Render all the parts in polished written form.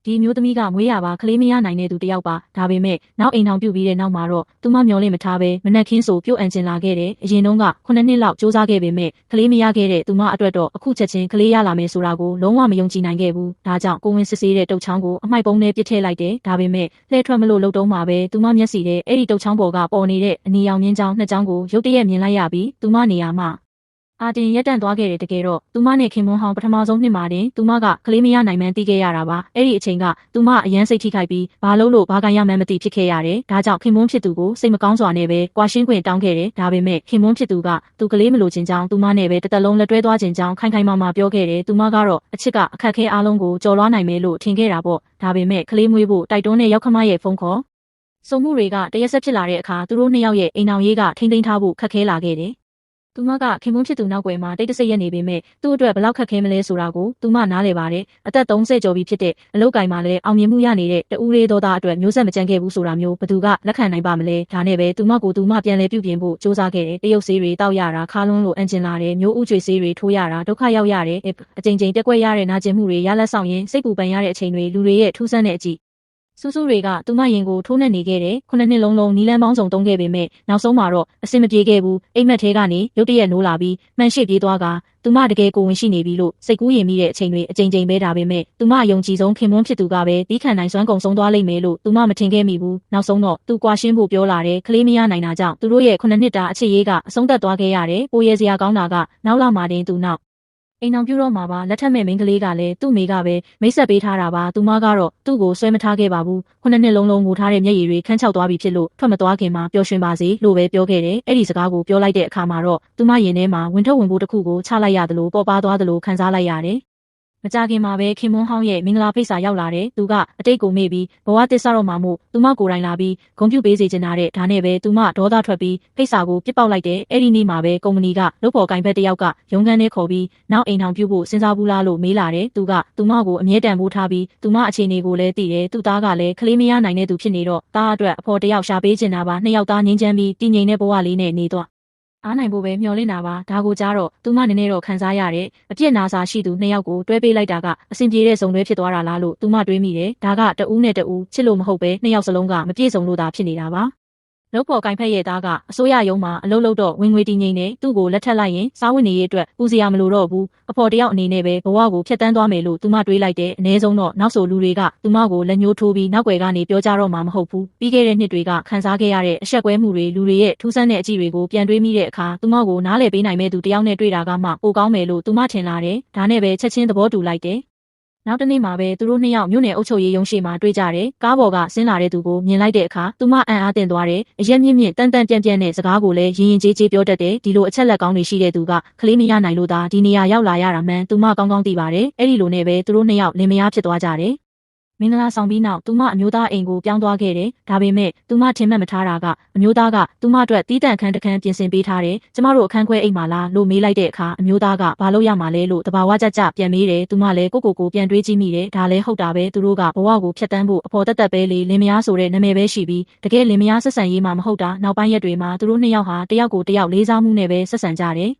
ဒီမျိုးသမီးကမွေးရပါကလေးမရနိုင်တဲ့သူတယောက်ပါဒါပေမဲ့နောက်အိမ်ထောင်ပြုတ်ပြီးတဲ့နောက်မှာတော့သူမမျောလင့်မထားပဲမနက်ခင်းဆိုပြုတ်အံကျင်လာခဲ့တယ်အရင်တုန်းက9နှစ်လောက်စူးစမ်းခဲ့ပေမဲ့ကလေးမရခဲ့တဲ့သူမအတွက်တော့အခုချက်ချင်းကလေးရလာမယ်ဆိုတာကိုလုံးဝမယုံကြည်နိုင်ခဲ့ဘူးဒါကြောင့်ကိုဝင်စစ်ဆေးတဲ့တုတ်ချောင်းကိုအမိုက်ပုံးနဲ့ပစ်ထည့်လိုက်တယ်ဒါပေမဲ့လှဲထွက်မလို့လှုပ်တုံးမှာပဲသူမမျက်စီထဲအဲ့ဒီတုတ်ချောင်းပေါ်ကပေါ်နေတဲ့အနီရောင်မြင်းချောင်းနှစ်ချောင်းကိုရုတ်တရက်မြင်လိုက်ရပြီးသူမနေရာမှာအာတင်ရက်တန့်သွားခဲ့တယ်တကယ်တော့သူမနဲ့ခင်မွန်းဟောင်းပထမဆုံးနှစ်မှာတင်သူမကကလေးမရနိုင်မှန်းသိခဲ့ရတာပါအဲ့ဒီအချိန်ကသူမအရန်စိတ်ထိခိုက်ပြီးဘာလို့ဘာကန်ရမှန်းမသိဖြစ်ခဲ့ရတယ်ဒါကြောင့်ခင်မွန်းဖြစ်သူကိုစိတ်မကောင်းစွာနဲ့ပဲကွာရှင်းခွင့်တောင်းခဲ့တယ်ဒါပေမဲ့ခင်မွန်းဖြစ်သူကသူကလေးမလိုချင်ကြောင်းသူမနဲ့ပဲတစ်သက်လုံးလက်တွဲသွားချင်ကြောင်းခိုင်ခိုင်မာမာပြောခဲ့တယ်သူမကတော့အချစ်ကအခက်ခဲအားလုံးကိုကြော်လွှားနိုင်မယ်လို့ထင်ခဲ့တာပေါ့ဒါပေမဲ့ကလေးမွေးဖို့တိုက်တွန်းတဲ့ရောက်ခမရဲ့ဖုန်းခေါ်စုံမှုတွေကတရက်ဆက်ဖြစ်လာတဲ့အခါသူတို့နှစ်ယောက်ရဲ့အိမ်အောင်ရေးကထိမ့်သိမ်းထားဖို့ခက်ခဲလာခဲ့တယ်သူမကခင်မွန်းဖြစ်သူနောက်ွယ်မှာတိတ်တဆိတ်ရက်နေပေမဲ့သူ့အတွက်ဘလောက်ခက်ခဲမလဲဆိုတာကိုသူမနားလည်ပါတယ်အသက်30ကျော်ပြီဖြစ်တဲ့အလုပ်ကိုင်မှာလည်းအောင်မြင်မှုရနေတဲ့တူးလေးသောသားအတွက်မျိုးဆက်မကြံခဲ့ဘူးဆိုတာမျိုးဘသူကလက်ခံနိုင်ပါမလဲဒါနဲ့ပဲသူမကိုသူမပြန်လဲပြုပြင်ဖို့စူးစမ်းခဲ့တယ်တရုတ်ဆေးတွေတောက်ရတာခါလွန်းလိုအန်ဂျင်လာတယ်မျိုးဥကျွေဆေးတွေထိုးရတာဒုက္ခရောက်ရတယ်အကြိမ်ကြိမ်တက်ကွက်ရတဲ့နာကျင်မှုတွေရလက်ဆောင်ရင်စိတ်ပူပန်ရတဲ့အချိန်တွေလူတွေရဲ့ထူးဆန်းတဲ့အကြည့်စူးစူးတွေကသူမရင်ကိုထိုးနှက်နေခဲ့တယ်9နှစ်လုံးနီးလန်းပေါင်းစုံတုံးခဲ့ပေမဲ့နောက်ဆုံးမှာတော့အဆင်မပြေခဲ့ဘူးအိမ်မက်ထဲကနေရုတ်တရက်နိုးလာပြီးမှန်ရှိပြေးသွားကသူမတကယ်ကိုဝင်ရှိနေပြီလို့စိတ်ကူးရင်မိတဲ့အချိန်တွေအကြိမ်ကြိမ်ပဲဒါပေမဲ့သူမယုံကြည်ဆုံးခင်မွန်းဖြစ်သူကပဲပြီးခံနိုင်စွမ်းကုန်ဆုံးသွားလိမ့်မယ်လို့သူမမထင်ခဲ့မိဘူးနောက်ဆုံးတော့သူကွာရှင်းဖို့ပြောလာတယ်ကလေးမရနိုင်တာကြောင့်သူတို့ရဲ့9နှစ်တာအချစ်ရေးကအဆုံးသတ်သွားခဲ့ရတယ်ပိုရဲစရာကောင်းတာကနောက်လာမှတင်သူနောက်အိမ်အောင်ပြုတော့မှာပါလက်ထက်မဲ့မိန်းကလေးကလည်းသူ့မိကပဲမိတ်ဆက်ပေးထားတာပါသူမကတော့သူ့ကိုဆွဲမထားခဲ့ပါဘူး9နှစ်လုံးငိုထားတဲ့မျက်ရည်တွေခန်းချောက်သွားပြီဖြစ်လို့ထွက်မသွားခင်မှာပျော်ရွှင်ပါစေလို့ပဲပြောခဲ့တယ်အဲ့ဒီစကားကိုပြောလိုက်တဲ့အခါမှာတော့သူမရင်ထဲမှာဝင်ထုတ်ဝင်ပိုးတစ်ခုကိုချလိုက်ရတယ်လို့ပေါ်ပါသွားတယ်လို့ခံစားလိုက်ရတယ်မကြခင်မှာပဲခင်မွန်းဟောင်းရဲ့မင်္ဂလာဖိတ်စာရောက်လာတယ်သူကအတိတ်ကိုမေ့ပြီးဘဝတစ္ဆတော့မှမို့သူမကိုယ်တိုင်လာပြီးဂုဏ်ပြုပေးစေချင်တာတဲ့ဒါနဲ့ပဲသူမဒေါသထွက်ပြီးဖိတ်စာကိုပြစ်ပေါက်လိုက်တယ်အဲ့ဒီနေ့မှာပဲကုမ္ပဏီကလုပ်ဖော်ကိုင်ဘက်တယောက်ကရုံးခန်းထဲခေါ်ပြီးနောက်အိမ်ထောင်ပြုဖို့စဉ်းစားဘူးလားလို့မေးလာတယ်သူကသူမကိုအမြဲတမ်းပို့ထားပြီးသူမအခြေအနေကိုလည်းသိတယ်သူသားကလည်းကလေးမရနိုင်တဲ့သူဖြစ်နေတော့သားအတွက်အဖော်တယောက်ရှာပေးချင်တာပါနှစ်ယောက်သားငင်းချမ်းပြီးတည်ငြိမ်တဲ့ဘဝလေးနဲ့နေတော့အားနိုင်ဖို့ပဲမျှော်လင့်တာပါဒါကိုကြားတော့သူမနည်းနည်းတော့ခံစားရတယ်အပြစ်နာစာရှိသူနှစ်ယောက်ကိုတွဲပေးလိုက်တာကအဆင်ပြေတဲ့ဇုံတွဲဖြစ်သွားတာလားလို့သူမတွေးမိတယ်ဒါကတဦးနဲ့တဦးချစ်လို့မဟုတ်ပဲနှစ်ယောက်စလုံးကမပြည့်စုံလို့သာဖြစ်နေတာပါလုပ်ဖော်ကိုင်ဖက်ရဲ့သားကအစိုးရရုံးမှာအလုပ်လုပ်တော့ဝင်ငွေတည်ငြိမ်နေသူ့ကိုလက်ထပ်လိုက်ရင်စားဝတ်နေရေးအတွက်ပူစရာမလိုတော့ဘူးအဖော်တယောက်အနေနဲ့ပဲဘဝကိုဖျက်ဆီးသွားမယ်လို့သူမတွေးလိုက်တယ်အ ਨੇ ဆုံးတော့နောက်ဆိုလူတွေကသူမကိုလက်ညှိုးထိုးပြီးနောက်ွယ်ကနေပြောကြတော့မှာမဟုတ်ဘူးပြီးခဲ့တဲ့နှစ်တွေကခံစားခဲ့ရတဲ့အဆက်ကွဲမှုတွေလူတွေရဲ့ထူးဆန်းတဲ့အကြည့်တွေကိုပြန်တွေးမိတဲ့အခါသူမကိုနားလည်ပေးနိုင်မဲ့သူတယောက်နဲ့တွေ့တာကမှပိုကောင်းမယ်လို့သူမထင်လာတယ်ဒါနဲ့ပဲချက်ချင်းသဘောတူလိုက်တယ်နောက်တနေ့မှာပဲသူတို့နှစ်ယောက်မြို့နယ်အုပ်ချုပ်ရေးရုံးရှိမှာတွေ့ကြတယ်ကားပေါ်ကဆင်းလာတဲ့သူကိုမြင်လိုက်တဲ့အခါသူမအံ့အားသင့်သွားတယ်အရက်မြင့်မြင့်တန်တန်ပြန့်ပြန့်နဲ့စကားကိုလည်းရင်ရင်ကျေးကျေးပြောတတ်တယ်ဒီလိုအချက်လက်ကောင်းတွေရှိတဲ့သူကကလေးမရနိုင်လို့သာဒီနေရာရောက်လာရတာမှန်သူမကောင်းကောင်းသိပါတယ်အဲ့ဒီလိုနဲ့ပဲသူတို့နှစ်ယောက်လင်မယားဖြစ်သွားကြတယ်မင်္ဂလာဆောင်ပြီးနောက်သူမအမျိုးသားအိမ်ကိုပြောင်းသွားခဲ့တယ်ဒါပေမဲ့သူမထင်မှတ်မထားတာကအမျိုးသားကသူမအတွက်တီးတန့်အခန်းတစ်ခန်းပြင်ဆင်ပေးထားတယ်ကျမတို့အခန်းခွဲအိမ်မှာလားလို့မေးလိုက်တဲ့အခါအမျိုးသားကဘာလို့ရမှာလဲလို့တဘာဝကြကြပြန်မေးတယ်သူမလည်းကိုပြန်တွေးကြည့်မိတယ်ဒါလည်းဟုတ်တာပဲသူတို့ကဘဝကိုဖျက်ဆီးဖို့အဖော်တက်ပဲလေလင်မယားဆိုတဲ့နာမည်ပဲရှိပြီးတကယ်လင်မယားဆက်ဆံရေးမှာမဟုတ်တာနောက်ပိုင်းရက်တွေမှာသူတို့နှစ်ယောက်ဟာတယောက်ကိုတယောက်လေးစားမှုနဲ့ပဲဆက်ဆံကြတယ်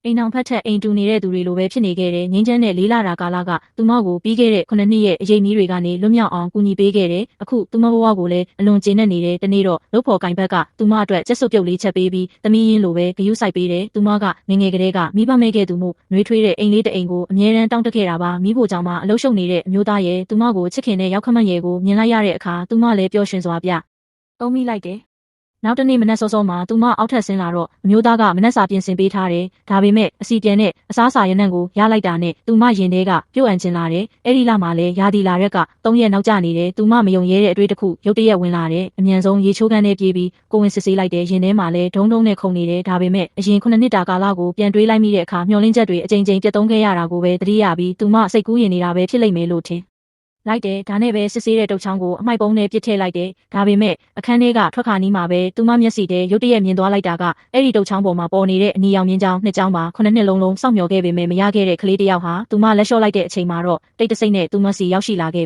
အိမ်အောင်ဖက်ထက်အိမ်တူနေတဲ့သူတွေလိုပဲဖြစ်နေခဲ့တယ်ငင်းချမ်းတဲ့လေးလာတာကာလကသူမကိုပြီးခဲ့တဲ့9နှစ်ရဲ့အရေးမီးတွေကနေလွတ်မြောက်အောင်ကူညီပေးခဲ့တယ်အခုသူမဘဝကိုလည်းအလွန်ကျေနပ်နေတယ်တနေ့တော့လုပ်ဖော်ကင်ဘက်ကသူမအတွက်ကျက်စွပ်ပြုတ်လေးချက်ပေးပြီးသမီးရင်းလိုပဲဂရုစိုက်ပေးတယ်သူမကငငယ်ကလေးကမိဘမဲ့ခဲ့သူမှုနှွေးထွေးတဲ့အိမ်လေးတအိမ်ကိုအမြဲတမ်းတောင်းတခဲ့တာပါမိဖို့ကြောင့်မှအလုပ်ရှုပ်နေတဲ့အမျိုးသားရဲ့သူမကိုချစ်ခင်တဲ့ရောက်ခမတ်ရဲ့ကိုမြင်လိုက်ရတဲ့အခါသူမလည်းပျော်ရွှင်စွာပြသုံးမိလိုက်တယ်နောက်တနေ့မနက်စောစောမှာသူမအောက်ထပ်ဆင်းလာတော့အမျိုးသားကမနက်စာပြင်ဆင်ပေးထားတယ်ဒါပေမဲ့အစီပြန်နဲ့အစားစာရနံ့ကိုရလိုက်တာနဲ့သူမရင်ထဲကပြုတ်အံကျင်လာတယ်အဲ့ဒီလမှာလဲရာဒီလာရက်က3ရက်နောက်ကျနေတယ်သူမမယုံရဲတဲ့အတွေ့တစ်ခုရုတ်တရက်ဝင်လာတယ်အမြန်ဆုံးရေချိုးခန်းထဲပြေးပြီးကိုဝင်စစ်ဆေးလိုက်တယ်ရင်ထဲမှာလဲဒုံဒုံနဲ့ခုန်နေတယ်ဒါပေမဲ့အရင်9နှစ်တာကာလကိုပြန်တွေးလိုက်မိတဲ့အခါမျောလင်းချက်တွေအကြိမ်ကြိမ်ပြတ်သုံးခဲ့ရတာကိုပဲသတိရပြီးသူမစိတ်ကူးရင်နေတာပဲဖြစ်လိမ့်မယ်လို့ထင်လိုက်တယ်ဒါနဲ့ပဲစစ်ဆေးတဲ့တုတ်ချောင်းကိုအမိုက်ပုံးနဲ့ပစ်ထည့်လိုက်တယ်ဒါပေမဲ့အခန်းထဲကထွက်ခါနီးမှာပဲသူမမျက်စိထဲရုတ်တရက်မြင်သွားလိုက်တာကအဲ့ဒီတုတ်ချောင်းပေါ်မှာပေါ်နေတဲ့အနီရောင်မြင်းချောင်းနှစ်ချောင်းပါ9နှစ်လုံးစောင့်မျှော်ခဲ့ပေမဲ့မရခဲ့တဲ့ကလေးတစ်ယောက်ဟာသူမလက်လျှော့လိုက်တဲ့အချိန်မှာတော့တိတ်တဆိတ်နဲ့သူမစီရောက်ရှိလာခဲ့